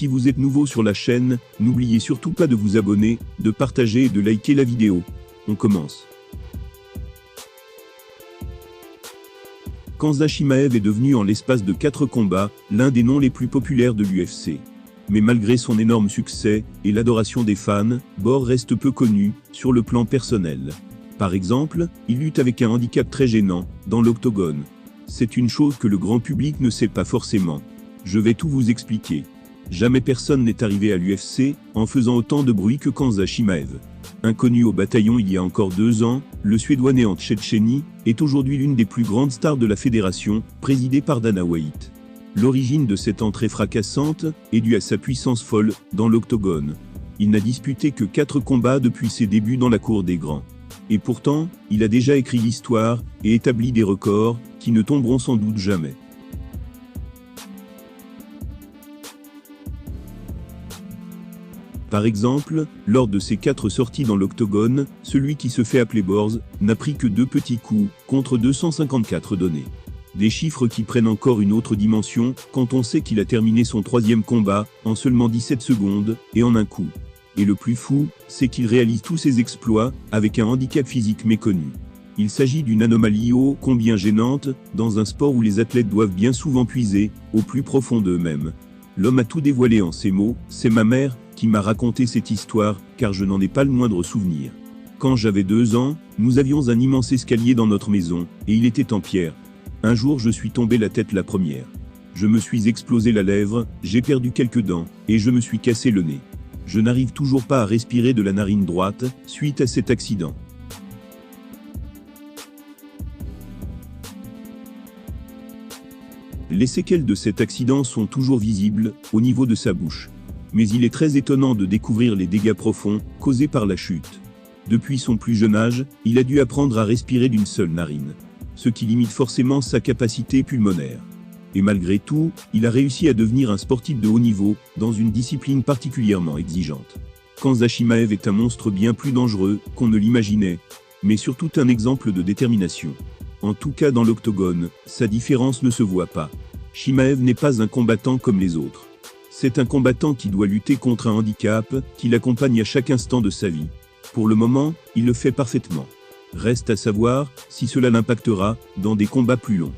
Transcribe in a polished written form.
Si vous êtes nouveau sur la chaîne, n'oubliez surtout pas de vous abonner, de partager et de liker la vidéo. On commence. Khamzat Chimaev est devenu en l'espace de 4 combats, l'un des noms les plus populaires de l'UFC. Mais malgré son énorme succès, et l'adoration des fans, Bor reste peu connu, sur le plan personnel. Par exemple, il lutte avec un handicap très gênant, dans l'octogone. C'est une chose que le grand public ne sait pas forcément. Je vais tout vous expliquer. Jamais personne n'est arrivé à l'UFC, en faisant autant de bruit que Khamzat Chimaev. Inconnu au bataillon il y a encore 2 ans, le Suédois né en Tchétchénie, est aujourd'hui l'une des plus grandes stars de la fédération, présidée par Dana White. L'origine de cette entrée fracassante est due à sa puissance folle, dans l'octogone. Il n'a disputé que 4 combats depuis ses débuts dans la cour des grands. Et pourtant, il a déjà écrit l'histoire, et établi des records, qui ne tomberont sans doute jamais. Par exemple, lors de ses 4 sorties dans l'octogone, celui qui se fait appeler Borz n'a pris que 2 petits coups, contre 254 donnés. Des chiffres qui prennent encore une autre dimension, quand on sait qu'il a terminé son 3e combat, en seulement 17 secondes, et en un coup. Et le plus fou, c'est qu'il réalise tous ses exploits, avec un handicap physique méconnu. Il s'agit d'une anomalie ô combien gênante, dans un sport où les athlètes doivent bien souvent puiser, au plus profond d'eux-mêmes. L'homme a tout dévoilé en ces mots, c'est ma mère, qui m'a raconté cette histoire, car je n'en ai pas le moindre souvenir. Quand j'avais 2 ans, nous avions un immense escalier dans notre maison, et il était en pierre. Un jour je suis tombé la tête la première. Je me suis explosé la lèvre, j'ai perdu quelques dents, et je me suis cassé le nez. Je n'arrive toujours pas à respirer de la narine droite, suite à cet accident. Les séquelles de cet accident sont toujours visibles, au niveau de sa bouche. Mais il est très étonnant de découvrir les dégâts profonds, causés par la chute. Depuis son plus jeune âge, il a dû apprendre à respirer d'une seule narine. Ce qui limite forcément sa capacité pulmonaire. Et malgré tout, il a réussi à devenir un sportif de haut niveau, dans une discipline particulièrement exigeante. Khamzat Chimaev est un monstre bien plus dangereux qu'on ne l'imaginait, mais surtout un exemple de détermination. En tout cas dans l'octogone, sa différence ne se voit pas. Chimaev n'est pas un combattant comme les autres. C'est un combattant qui doit lutter contre un handicap, qui l'accompagne à chaque instant de sa vie. Pour le moment, il le fait parfaitement. Reste à savoir si cela l'impactera dans des combats plus longs.